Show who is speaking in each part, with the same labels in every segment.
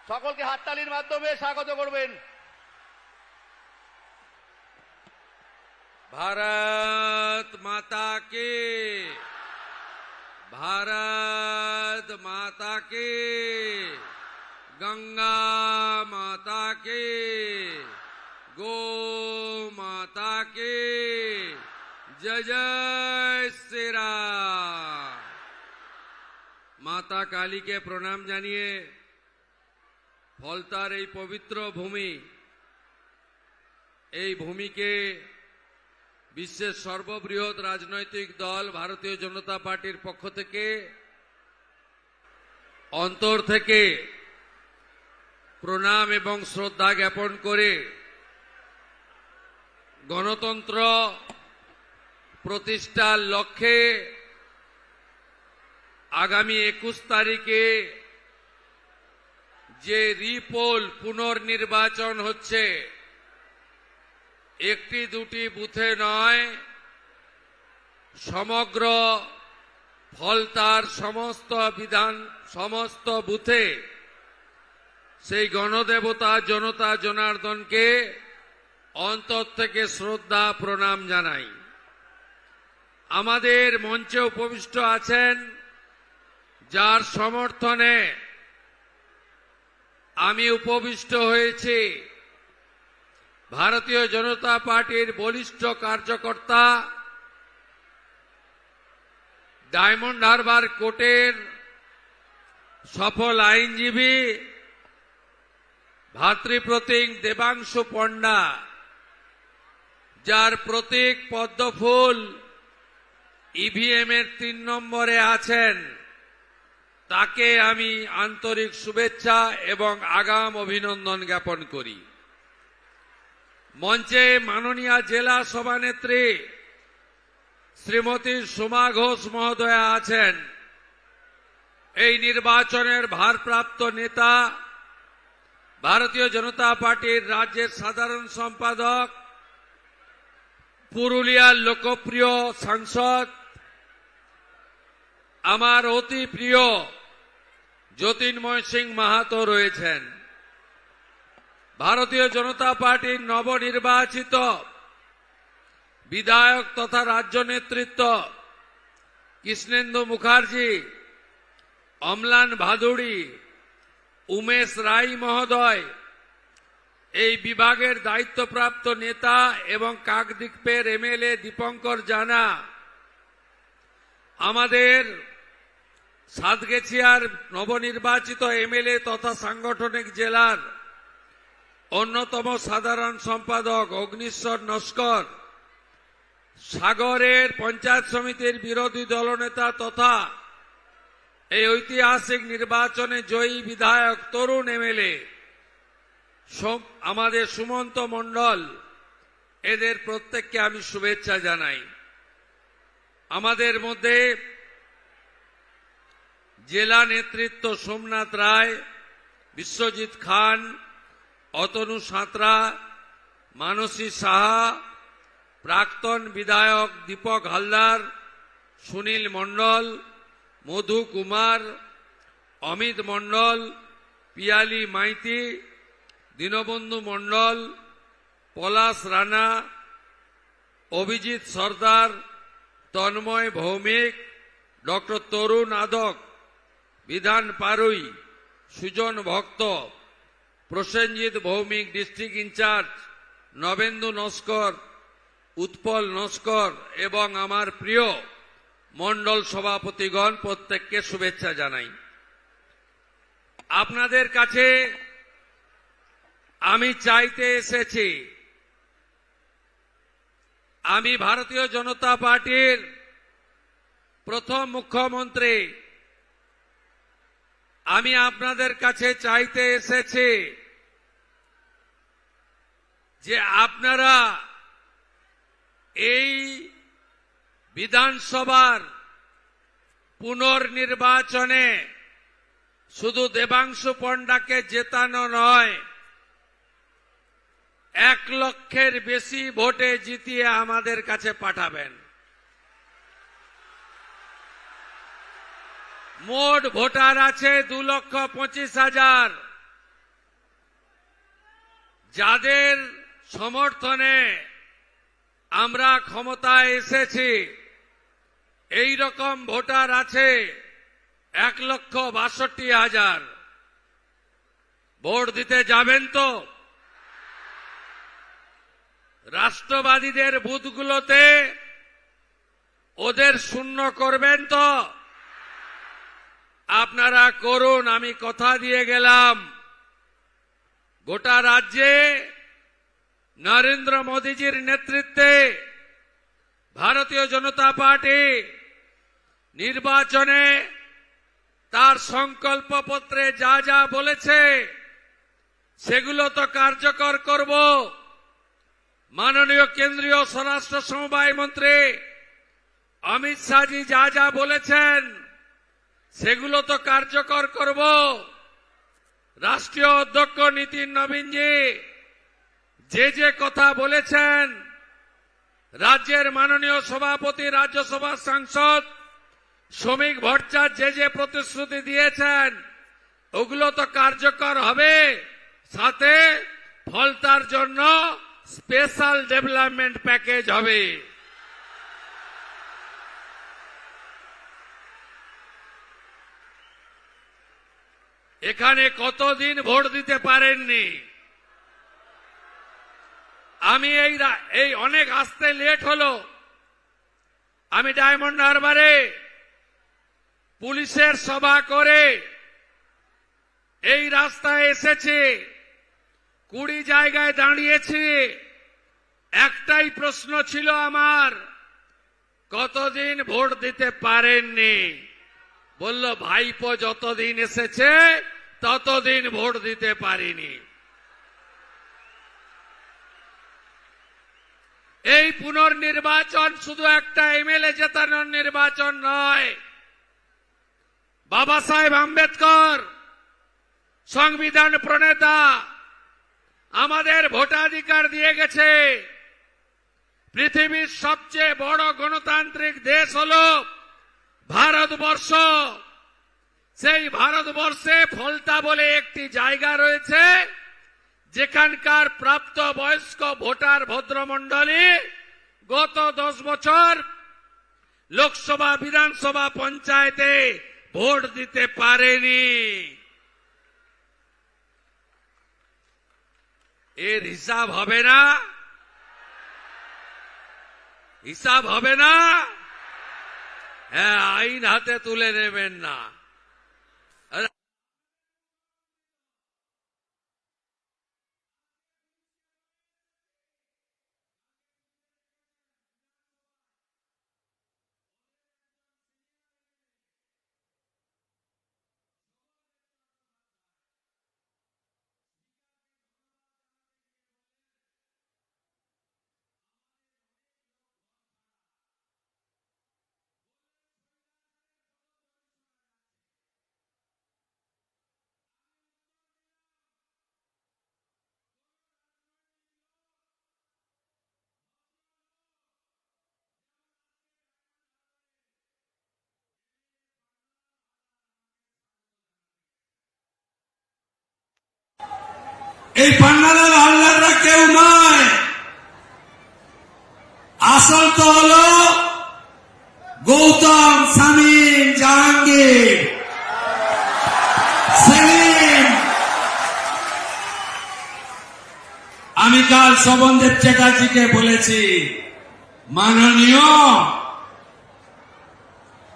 Speaker 1: সকলকে হাততালির মাধ্যমে স্বাগত করবেন।
Speaker 2: भारत माता की, भारत माता की, गंगा माता की, गो माता की जय जय श्री राम। माता काली के प्रणाम जानिए फलतार এই पवित्र भूमि, এই ভূমিকে বিশ্বের সর্ববৃহৎ রাজনৈতিক দল ভারতীয় জনতা পার্টির পক্ষ থেকে অন্তর থেকে প্রণাম এবং শ্রদ্ধা জ্ঞাপন করে গণতন্ত্র প্রতিষ্ঠার লক্ষ্যে আগামী 21 তারিখে যে রিপোল পুনর্নির্বাচন হচ্ছে, একটি দুটি বুথে নয়, সমগ্র ফলতার সমস্ত বুথে সেই গণদেবতা জনতা জনার্দনকে অন্তর থেকে শ্রদ্ধা প্রণাম জানাই। আমাদের মঞ্চে উপবিষ্ট আছেন যার সমর্থনে আমি উপবিষ্ট হয়েছি, ভারতীয় জনতা পার্টির বলিষ্ঠ কার্যকর্তা, ডায়মন্ড হারবার কোর্টের সফল আইনজীবী ভাতৃপ্রতীক দেবাংশু পণ্ডা, যার প্রতীক পদ্মফুল ইভিএম এর 3 নম্বরে আছেন, তাকে আমি আন্তরিক শুভেচ্ছা এবং আগাম অভিনন্দন জ্ঞাপন করি। মঞ্চে মাননীয় জেলা সভানেত্রী শ্রীমতী সোমা ঘোষ মহোদয়া আছেন। এই নির্বাচনের ভারপ্রাপ্ত নেতা, ভারতীয় জনতা পার্টির রাজ্যের সাধারণ সম্পাদক, পুরুলিয়ার লোকপ্রিয় সাংসদ, আমার অতি প্রিয় যতীন্ময় সিং মাহাতো রয়েছেন। ভারতীয় জনতা পার্টির নবনির্বাচিত বিধায়ক তথা রাজ্য নেতৃত্ব কৃষ্ণেন্দু মুখার্জি, অম্লান ভাদুড়ি, উমেশ রায় মহোদয়, এই বিভাগের দায়িত্বপ্রাপ্ত নেতা এবং কাকদ্বীপের এমএলএ দীপঙ্কর জানা, আমাদের সাতগেছিয়ার নবনির্বাচিত এমএলএ তথা সাংগঠনিক জেলার অন্যতম সাধারণ সম্পাদক অগ্নিশ্বর নস্কর, সাগরের পঞ্চায়েত সমিতির বিরোধী দলনেতা তথা এই ঐতিহাসিক নির্বাচনে জয়ী বিধায়ক তরুণ এমএলএ আমাদের সুমন্ত মণ্ডল, এদের প্রত্যেককে আমি শুভেচ্ছা জানাই। আমাদের মধ্যে জেলা নেতৃত্ব সোমনাথ রায়, বিশ্বজিৎ খান, অতনু সাঁতরা, মানসী সাহা, প্রাক্তন বিধায়ক দীপক হালদার, সুনীল মণ্ডল, মধু কুমার, অমিত মণ্ডল, পিয়ালি মাইতি, দীনবন্ধু মণ্ডল, পলাশ রানা, অভিজিৎ সর্দার, তন্ময় ভৌমিক, ডক্টর তরুণ আদক, বিধান পারুই, সুজন ভক্ত, প্রসেনজিৎ ভৌমিক ডিস্ট্রিক্ট ইনচার্জ, নবেন্দু নস্কর, উৎপল নস্কর এবং আমার প্রিয় মণ্ডল সভাপতিগণ, প্রত্যেককে শুভেচ্ছা জানাই। আপনাদের কাছে আমি চাইতে এসেছি, আমি ভারতীয় জনতা পার্টির প্রথম মুখ্যমন্ত্রী, আমি আপনাদের কাছে চাইতে এসেছি যে আপনারা এই বিধানসভার পুনর্নির্বাচনে শুধু দেবাংশু পণ্ডাকে জেতানো নয়, 1 লক্ষের বেশি ভোটে জিতিয়ে আমাদের কাছে পাঠাবেন। মোট ভোটার আছে 2,25,000, যাদের সমর্থনে আমরা ক্ষমতায় এসেছি এই রকম ভোটার আছে 1,62,000। ভোট দিতে যাবেন তো? রাষ্ট্রবাদীদের বুথগুলোতে ওদের শূন্য করবেন তো? আপনারা করুন, আমি কথা দিয়ে গেলাম। গোটা রাজ্যে নরেন্দ্র মোদীজির নেতৃত্বে ভারতীয় জনতা পার্টি নির্বাচনে তার সংকল্পপত্রে যা যা বলেছে সেগুলো তো কার্যকর করব। মাননীয় কেন্দ্রীয় স্বরাষ্ট্র সমবায় মন্ত্রী অমিত শাহজি যা যা বলেছেন সেগুলো তো কার্যকর করব। রাষ্ট্রীয় অধ্যক্ষ নীতিন নবীনজি যে কথা বলেছেন, রাজ্যের মাননীয় সভাপতি রাজ্যসভার সাংসদ শ্রমিক ভট্টাচার্য যে প্রতিশ্রুতি দিয়েছেন ওগুলো তো কার্যকর হবে। সাথে ফলতার জন্য স্পেশাল ডেভেলপমেন্ট প্যাকেজ হবে। এখানে কতদিন ভোট দিতে পারেননি? আমি এই অনেক আসতে লেট হলো। আমি ডায়মন্ড হারবারে পুলিশের সভা করে এই রাস্তায় এসেছি, 20 জায়গায় দাঁড়িয়েছি। একটাই প্রশ্ন ছিল আমার, কতদিন ভোট দিতে পারেননি? বলল ভাইপো যতদিন এসেছে ততদিন ভোট দিতে পারিনি। এই পুনর্নির্বাচন শুধু একটা এমএলএ জেতানোর নির্বাচন নয়। বাবা সাহেব আম্বেদকর সংবিধান প্রণেতা আমাদের ভোটাধিকার দিয়ে গেছে। পৃথিবীর সবচেয়ে বড় গণতান্ত্রিক দেশ হল ভারতবর্ষ। সেই ভারতবর্ষে ফলতা বলে একটি জায়গা রয়েছে যেখানকার প্রাপ্ত বয়স্ক ভোটার ভদ্রমণ্ডলী গত 10 বছর লোকসভা, বিধানসভা, পঞ্চায়েতে ভোট দিতে পারেনি। এর হিসাব হবে না? হিসাব হবে না? হ্যাঁ, আইন হাতে তুলে নেবেন না।
Speaker 3: এই পান্নালাল হালদাররা কেউ নয়, আসল তো হল গৌতম, শামীম, জাহাঙ্গীর, সেলিম। আমি কাল শোভনদেব চ্যাটার্জিকে বলেছি, মাননীয়,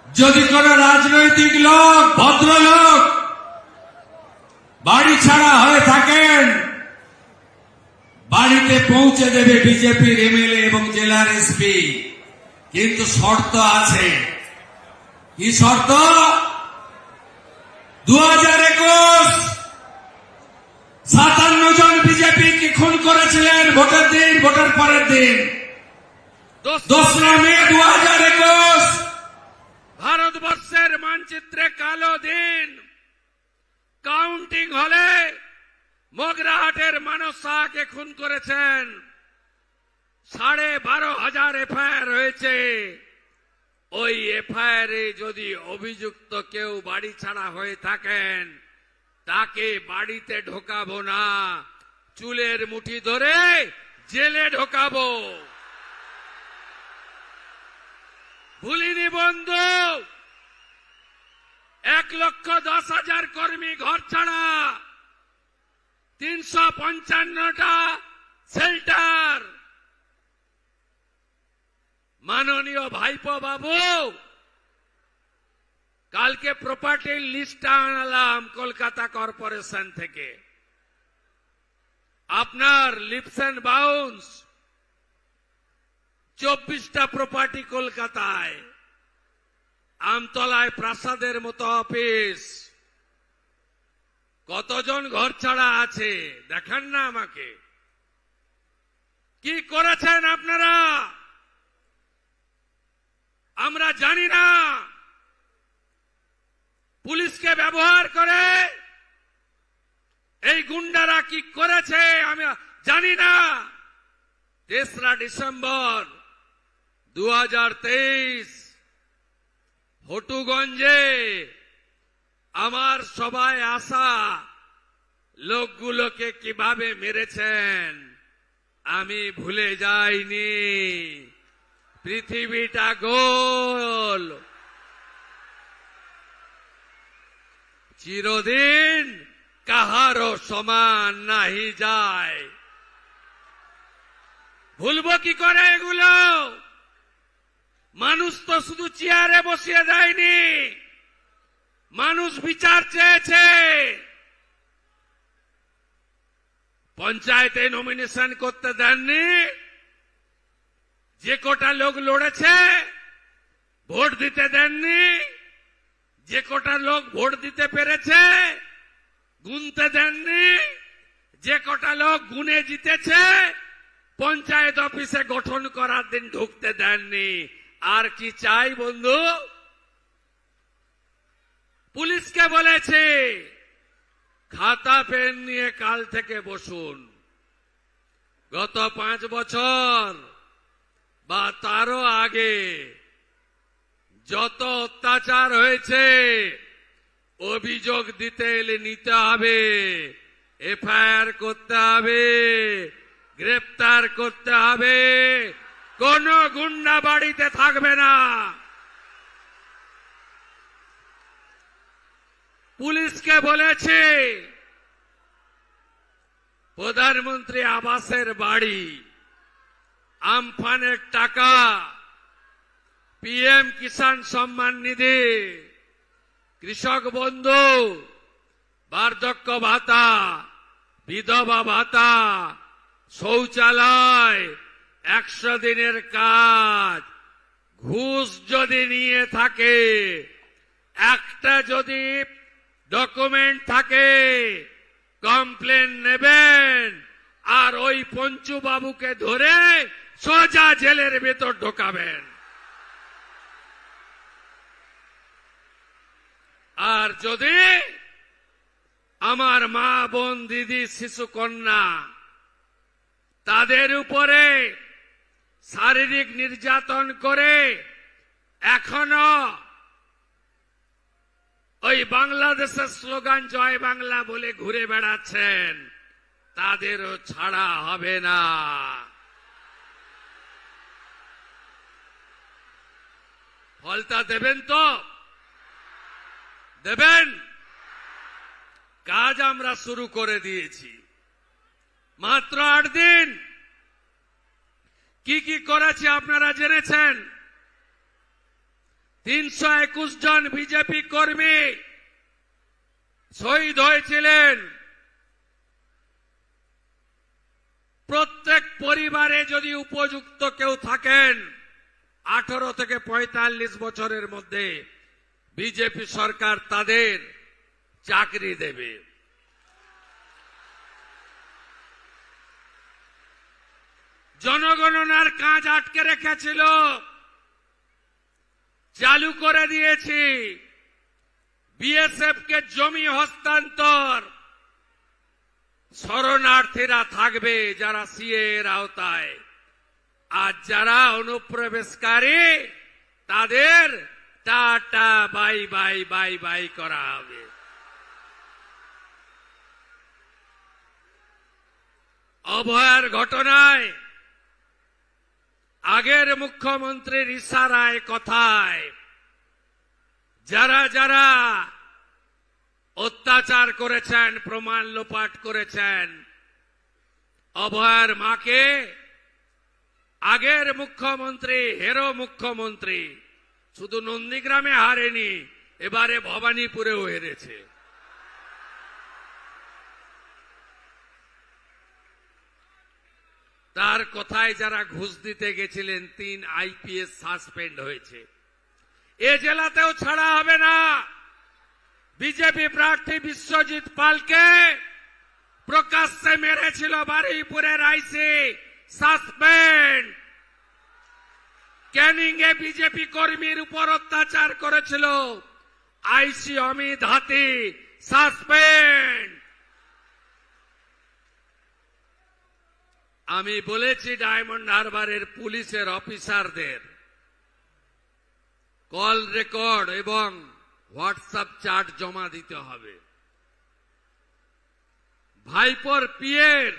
Speaker 3: যদি কোন রাজনৈতিক লোক, ভদ্রলোক বাড়ি ছাড়া হয়ে থাকেন, বাড়িতে পৌঁছে দেবে বিজেপির এমএলএ এবং জেলার এসপি। কিন্তু শর্ত আছে। কি শর্ত? 2021 57 জন বিজেপি কি খুন করেছিলেন ভোটের দিন, ভোটের পরের দিন 2রা মে 2021।
Speaker 2: ভারতবর্ষের মানচিত্রে কালো দিন। কাউন্টিং হলে মগরাহাটের মানস শাহকে খুন করেছেন। 12,500 এফআইআর হয়েছে। ওই এফআইআরে যদি অভিযুক্ত কেউ বাড়ি ছাড়া হয়ে থাকেন তাকে বাড়িতে ঢোকাবো না, চুলের মুঠি ধরে জেলে ঢোকাবো। ভুলিনি বন্ধু, 1,10,000 কর্মী ঘর ছাড়া, 355টা শেল্টার। মাননীয় ভাইপো বাবু, কালকে প্রপার্টির লিস্ট আনলাম কলকাতা কর্পোরেশন থেকে। আপনার লিপস এন্ড বাউন্স 24টা প্রপার্টি কলকাতায়, আমতলায় প্রাসাদের মতো অফিস। কতজন ঘর ছাড়া আছে দেখান না আমাকে। কি করেছেন আপনারা আমরা জানি না। পুলিশকে ব্যবহার করে এই গুন্ডারা কি করেছে আমি জানি না। 3রা ডিসেম্বর 2023 হটুগঞ্জে আমার সবাই আসা লোকগুলোকে কিভাবে মেরেছেন আমি ভুলে যাইনি। পৃথিবীটা গোল, চিরদিন কাহারও সমান নাহি যায়। ভুলবো কি করে এগুলো? মানুষ তো শুধু চেয়ারে বসিয়ে দেয়নি, মানুষ বিচার চেয়েছে। পঞ্চায়েতে নমিনেশন করতে দেননি, যে কটা লোক লড়েছে ভোট দিতে দেননি, যে কটা লোক ভোট দিতে পেরেছে গুনতে দেননি, যে কটা লোক গুনে জিতেছে পঞ্চায়েত অফিসে গঠন করার দিন ঢুকতে দেননি। আর কি চাই বন্ধু? পুলিশকে বলেছে খাতা পেন নিয়ে কাল থেকে বসুন। গত 5 বছর বা তারও আগে যত অত্যাচার হয়েছে অভিযোগ দিতে এলে নিতে হবে, এফআইআর করতে হবে, গ্রেপ্তার করতে হবে। কোন গুন্ডা বাড়িতে থাকবে না। পুলিশকে বলেছে প্রধানমন্ত্রী আবাসের বাড়ি, আমফানের টাকা, পিএম কিষাণ সম্মান নিধি, কৃষক বন্ধু, বার্ধক্য ভাতা, বিধবা ভাতা, শৌচালয়, 100 দিনের কাজ, ঘুষ যদি নিয়ে থাকে, একটা যদি ডকুমেন্ট থাকে কমপ্লেন নেবেন আর ওই পঞ্চু বাবুকে ধরে সোজা জেলের ভেতর ঢোকাবেন। আর যদি আমার মা বোন দিদি শিশু কন্যা তাদের উপরে শারীরিক নির্যাতন করে এখনো ওই বাংলাদেশের স্লোগান জয় বাংলা বলে ঘুরে বেড়াচ্ছেন, তাদেরও ছাড়া হবে না। ফলটা দেবেন তো? দেবেন? কাজ আমরা শুরু করে দিয়েছি। মাত্র 8 দিন কি কি করেছে আপনারা জেনেছেন। 321 জন বিজেপি কর্মী শহীদ হয়েছিলেন। প্রত্যেক পরিবারে যদি উপযুক্ত কেউ থাকেন 18 থেকে 45 বছরের মধ্যে বিজেপি সরকার তাদের চাকরি দেবে। জনগণনার কাজ আটকে রেখেছিল, চালু করে দিয়েছি। বিএসএফ কে জমি হস্তান্তর, শরণার্থীরা থাকবে যারা সিএ এর আওতায়, আর যারা অনুপ্রবেশকারী তাদের tata bye bye bye bye করা হবে। অভয়ার ঘটনায় আগের মুখ্যমন্ত্রীর ইশারায় কথায় যারা যারা অত্যাচার করেছেন, প্রমাণ লোপাট করেছেন, অভয়ার মাকে আগের মুখ্যমন্ত্রী, হেরো মুখ্যমন্ত্রী শুধু নন্দীগ্রামে হারেনি, এবারে ভবানীপুরেও হেরেছে। তার কথায় যারা ঘুষ দিতে গেছিলেন 3 আইপিএস সাসপেন্ড হয়েছে। এ জেলাতেও ছাড়া হবে না। বিজেপি প্রার্থী বিশ্বজিৎ পালকে প্রকাশ্যে মেরেছিল বারুইপুরের আইসি, সাসপেন্ড। ক্যানিং এ বিজেপি কর্মীর উপর অত্যাচার করেছিল আইসি অমিত হাতি, সাসপেন্ড। আমি বলেছি ডায়মন্ড হারবারের পুলিশের অফিসারদের কল রেকর্ড এবং হোয়াটসঅ্যাপ চ্যাট জমা দিতে হবে। ভাইপোর পিএর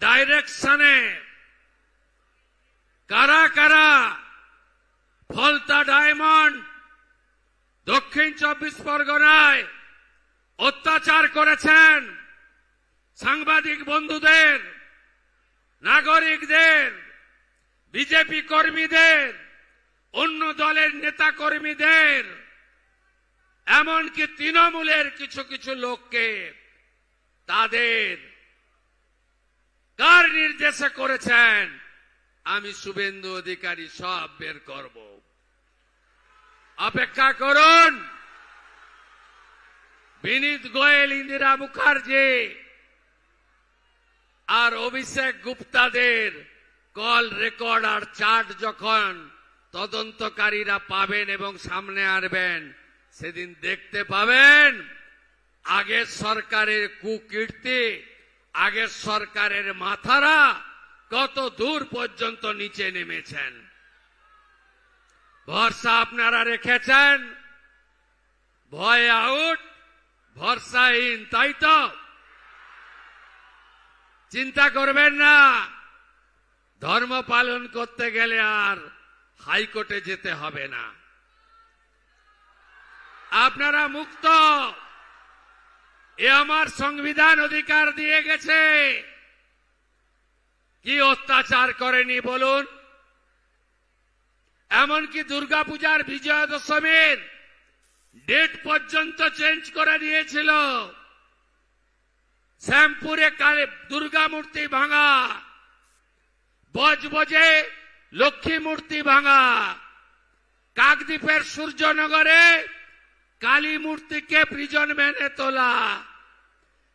Speaker 2: ডাইরেকশনে কারা কারা ফলতা ডায়মন্ড, দক্ষিণ 24 পরগনায় অত্যাচার করেছেন সাংবাদিক বন্ধুদের, নাগরিকদের, বিজেপি কর্মীদের, অন্য দলের নেতা কর্মীদের, এমনকি তৃণমূলের কিছু কিছু লোককে তাদের কার নির্দেশে করেছেন আমি শুভেন্দু অধিকারী সব বের করব। অপেক্ষা করুন। বিনীত গোয়েল, ইন্দিরা মুখার্জি আর অভিষেক গুপ্তাদের কল রেকর্ড আর চার্ট যখন তদন্তকারীরা পাবেন এবং সামনে আনবেন, সেদিন দেখতে পাবেন আগের সরকারের কুকীর্তি, আগের সরকারের মাথারা কত দূর পর্যন্ত নিচে নেমেছেন। ভরসা আপনারা রেখেছেন, ভয় আউট, ভরসাহীন, তাই তো? চিন্তা করবেন না, ধর্ম পালন করতে গেলে আর হাইকোর্টে যেতে হবে না। আপনারা মুক্ত। এ আমার সংবিধান অধিকার দিয়ে গেছে। কি অত্যাচার করেনি বলুন? এমনকি দুর্গাপূজার বিজয়া দশমীর ডেট পর্যন্ত চেঞ্জ করে দিয়েছিল। শ্যামপুরে দুর্গা মূর্তি ভাঙা, বজবজে লক্ষ্মী মূর্তি ভাঙা, কাকদ্বীপের সূর্যনগরে কালী মূর্তিকে প্রিজন ভ্যানে তোলা,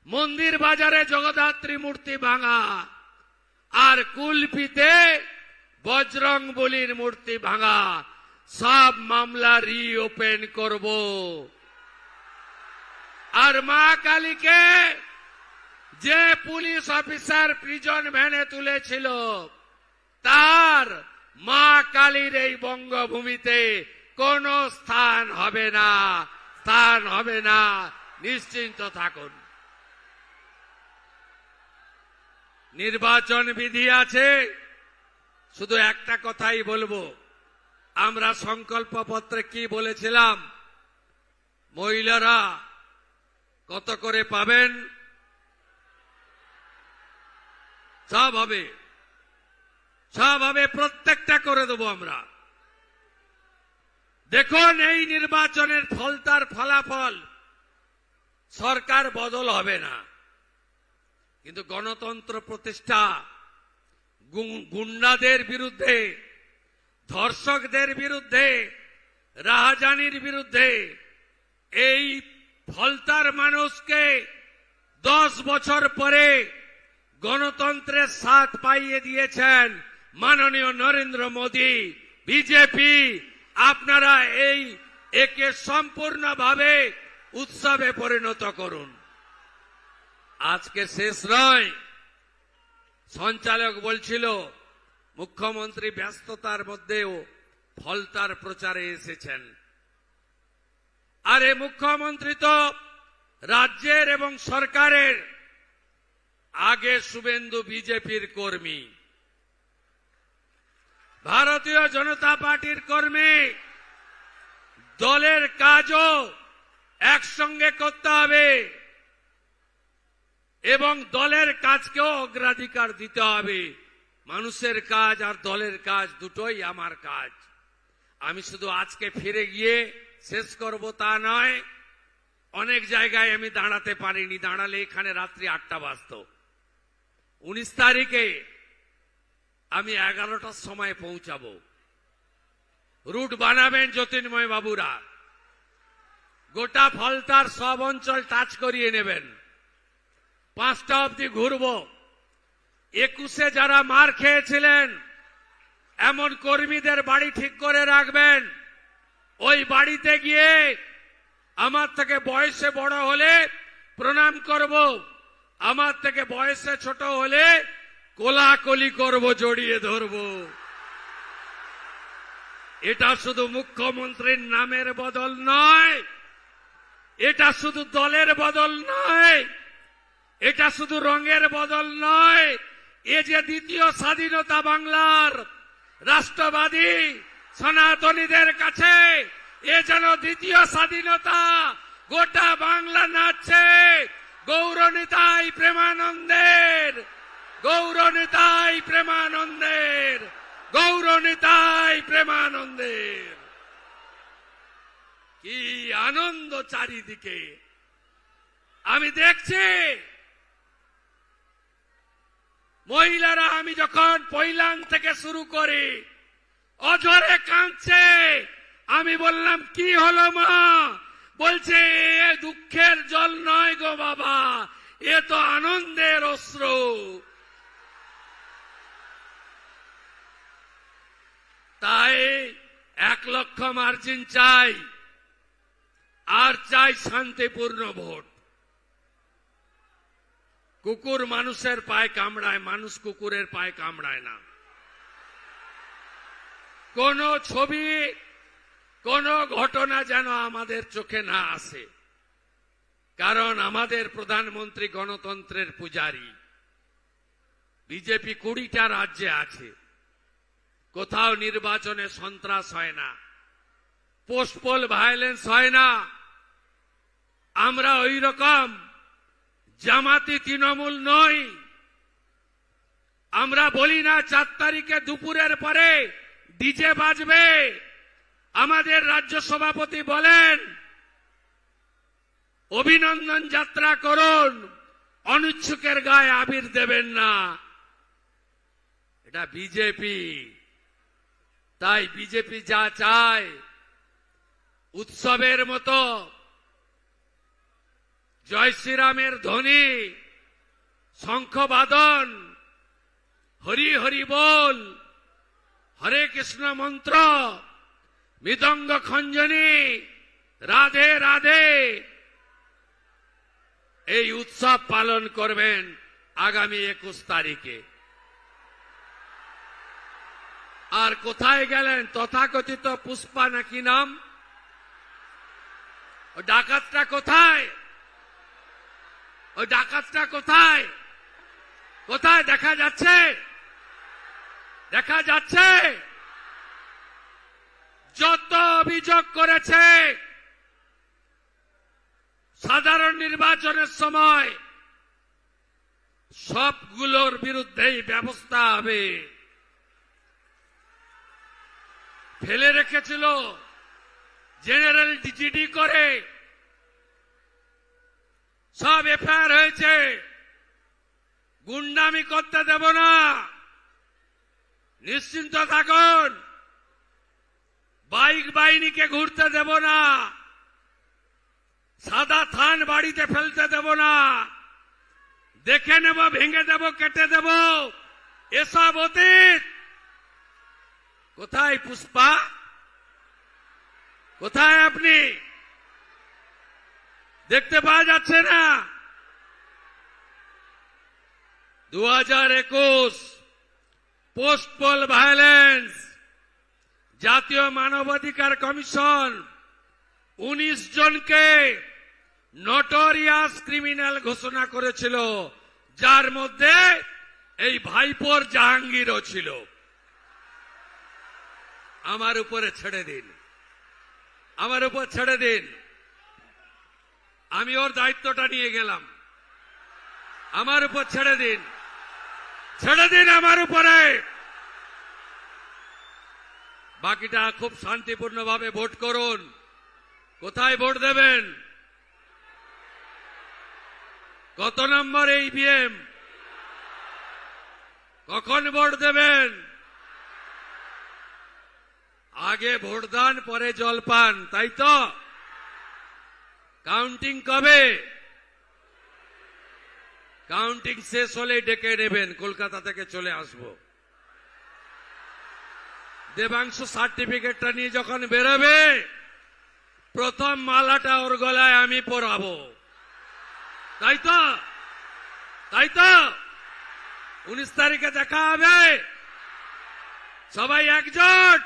Speaker 2: মন্দির বাজারে জগদ্ধাত্রী মূর্তি ভাঙা, আর কুলপিতে বজরং বলির মূর্তি ভাঙা, সব মামলা রিওপেন করব। আর মা কালীকে যে পুলিশ অফিসার প্রিজন ভ্যানে তুলেছিল, তার মা কালীর এই বঙ্গভূমিতে কোন স্থান হবে না, স্থান হবে না, নিশ্চিন্ত থাকুন। নির্বাচন বিধি আছে, শুধু একটা কথাই বলবো, আমরা সংকল্পপত্রে কি বলেছিলাম? মহিলারা কত করে পাবেন? সব হবে, সব হবে, প্রত্যেকটা করে দেবো আমরা। দেখুন, এই নির্বাচনের ফলতার ফলাফল, সরকার বদল হবে না, কিন্তু গণতন্ত্র প্রতিষ্ঠা, গুন্ডাদের বিরুদ্ধে, ধর্ষকদের বিরুদ্ধে, রাহাজানির বিরুদ্ধে এই ফলতার মানুষকে 10 বছর পরে গণতন্ত্রের স্বাদ পাইয়ে দিয়েছেন মাননীয় নরেন্দ্র মোদী, বিজেপি। আপনারা একে সম্পূর্ণভাবে উৎসবে পরিণত করুন। আজকে শেষ নয়, সঞ্চালক বলছিল মুখ্যমন্ত্রী ব্যস্ততার মধ্যেও ফলতার প্রচারে এসেছেন। আরে মুখ্যমন্ত্রী তো রাজ্যের এবং সরকারের আগে শুভেন্দু বিজেপির কর্মী, ভারতীয় জনতা পার্টির কর্মী। দলের কাজও একসঙ্গে করতে হবে এবং দলের কাজকেও অগ্রাধিকার দিতে হবে। মানুষের কাজ আর দলের কাজ দুটোই আমার কাজ। আমি শুধু আজকে ফিরে গিয়ে শেষ করব তা নয়, অনেক জায়গায় আমি দাঁড়াতে পারিনি, দাঁড়ালে এখানে রাত্রি 8টা বাজতো। 19 তারিখে আমি 11টার সময় পৌঁছাবো। রুট বানাবেন জ্যোতির্ময় বাবুরা, গোটা ফলতার সব অঞ্চল টাচ করিয়ে নেবেন। 5টা অবধি ঘুরব। 21-এ যারা মার খেয়েছিলেন এমন কর্মীদের বাড়ি ঠিক করে রাখবেন। ওই বাড়িতে গিয়ে আমার থেকে বয়সে বড় হলে প্রণাম করব, আমার থেকে বয়সে ছোট হলে কোলাকুলি করব, জড়িয়ে ধরব। এটা শুধু মুখ্যমন্ত্রীর নামের বদল নয়, এটা শুধু দলের বদল নয়, এটা শুধু রঙের বদল নয়। এ যে দ্বিতীয় স্বাধীনতা বাংলার, রাষ্ট্রবাদী সনাতনীদের কাছে এ যেন দ্বিতীয় স্বাধীনতা। গোটা বাংলা নাচছে গৌরনিতাই প্রেমানন্দের, গৌরনিতাই প্রেমানন্দের, গৌরনিতাই প্রেমানন্দের। কি আনন্দ চারিদিকে আমি দেখছি। মহিলারা আমি যখন পৈলান থেকে শুরু করি অঝরে কাঁদছে। আমি বললাম কি হলো মা? বলছে এ দুঃখের জল নয় গো বাবা, এ তো আনন্দের অশ্রু। তাই 1 লক্ষ মার্জিন চাই, আর চাই শান্তিপূর্ণ ভোট। কুকুর মানুষের পায়ে কামড়ায়, মানুষ কুকুরের পায়ে কামড়ায় না। কোন ছবি, কোন ঘটনা যেন আমাদের চোখে না আসে, কারণ আমাদের প্রধানমন্ত্রী গণতন্ত্রের পূজারী। বিজেপি 20টা রাজ্যে আছে, কোথাও নির্বাচনে সন্ত্রাস হয় না, পোস্টপোল ভায়োলেন্স হয় না। আমরা ওই রকম জামাতি তৃণমূল নই। আমরা বলি না 4 তারিখে দুপুরের পরে ডিজে বাজবে। আমাদের রাজ্য সভাপতি বলেন অভিনন্দন যাত্রা করুন, অনিচ্ছুকের গায়ে আবির দেবেন না। এটা বিজেপি। তাই বিজেপি যা চায় উৎসবের মতো জয় শ্রীরামের ধ্বনি, শঙ্খবাদন, হরি হরি বল, হরে কৃষ্ণ মন্ত্র, মৃদঙ্গ খঞ্জনি, রাধে রাধে, এই উৎসব পালন করবেন আগামী 21 তারিখে। আর কোথায় গেলেন তথাকথিত পুষ্পা নাকি নাম? ওই ডাকাতটা কোথায়? ওই ডাকাতটা কোথায়? কোথায় দেখা যাচ্ছে? দেখা যাচ্ছে? যত অভিযোগ করেছে সাধারণ নির্বাচনের সময় সবগুলোর বিরুদ্ধেই ব্যবস্থা হবে। ফেলে রেখেছিল জেনারেল জিডি করে, সব এফআইআর হয়েছে। গুন্ডামি করতে দেব না, নিশ্চিন্ত থাকুন। বাইক বাহিনীকে ঘুরতে দেব না, সাদা থান বাড়িতে ফেলতে দেব না। দেখে নেব, ভেঙে দেব, কেটে দেব, এসব অতীত। কোথায় পুষ্পা? কোথায় আপনি? দেখতে পাওয়া যাচ্ছে না? 2021 পোস্টপোল ভায়োলেন্স, জাতীয় মানবাধিকার কমিশন 19 জনকে নটোরিয়াস ক্রিমিনাল ঘোষণা করেছিল। যার মধ্যে এই ভাইপোর জাহাঙ্গীরও ছিল। আমার উপরে ছেড়ে দিন, আমার উপর ছেড়ে দিন, আমি ওর দায়িত্বটা নিয়ে গেলাম। আমার উপর ছেড়ে দিন, ছেড়ে দিন আমার উপরে। বাকিটা খুব শান্তিপূর্ণভাবে ভোট করুন। কোথায় ভোট দেবেন? কত নম্বর ইভিএম? কখন ভোট দেবেন? আগে ভোটদান পরে জলপান, তাই তো? কাউন্টিং কবে? কাউন্টিং শেষ হলে ডেকে নেবেন, কলকাতা থেকে চলে আসব। দেবাংশু সার্টিফিকেটটা নিয়ে যখন বেরোবে, প্রথম মালাটা ওর গলায় আমি পরাবো, তাই তো? তাই তো? 19 তারিখে দেখা হবে। সবাই একজোট।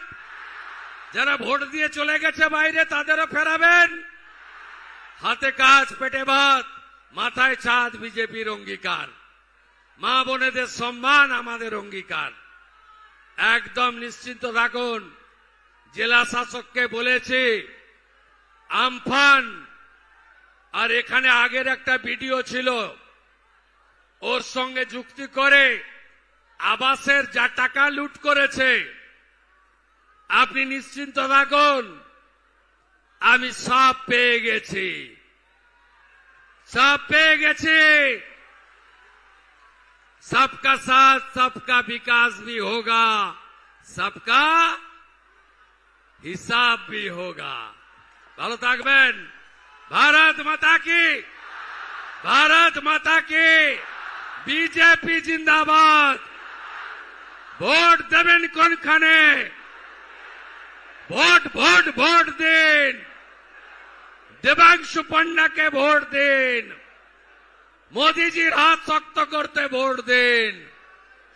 Speaker 2: যারা ভোট দিয়ে চলে গেছে বাইরে তাদেরও ফেরাবেন। হাতে কাজ, পেটে ভাত, মাথায় ছাদ বিজেপির অঙ্গীকার। মা বোনেদের সম্মান আমাদের অঙ্গীকার। একদম নিশ্চিন্ত থাকুন। জেলা শাসককে বলেছি আমফান আর এখানে আগের একটা ভিডিও ছিল, ওর সঙ্গে যুক্তি করে আবাসের যা টাকা লুট করেছে, আপনি নিশ্চিন্ত থাকুন, আমি সব পেয়ে গেছি, সব পেয়ে গেছি। सबका साथ सबका विकास भी होगा, सबका हिसाब भी होगा। ভালো থাকবেন। भारत माता की, भारत माता की। বিজেপি জিন্দাবাদ। ভোট দেবেন কোনখানে? ভোট ভোট ভোট দিন। দেবাংশু পান্ডাকে ভোট দিন। মোদিজির হাত শক্ত করতে ভোট দিন।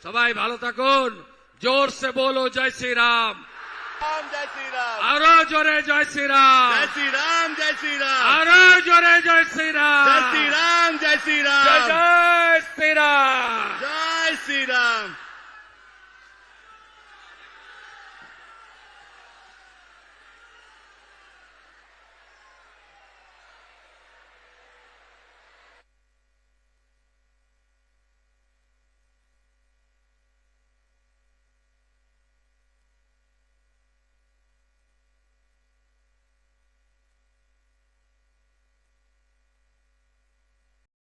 Speaker 2: সবাই ভালো থাকুন। জোর সে বলো জয় শ্রী রাম।
Speaker 1: রাম জয় শ্রীরাম,
Speaker 2: আরো জোরে জয় শ্রী রাম।
Speaker 1: জয় শ্রীরাম, জয় শ্রীরাম,
Speaker 2: আরো জোরে জয় শ্রী রাম।
Speaker 1: জয় শ্রীরাম, জয় শ্রীরাম,
Speaker 2: জয় জয় শ্রী রাম।
Speaker 1: জয় শ্রীরাম।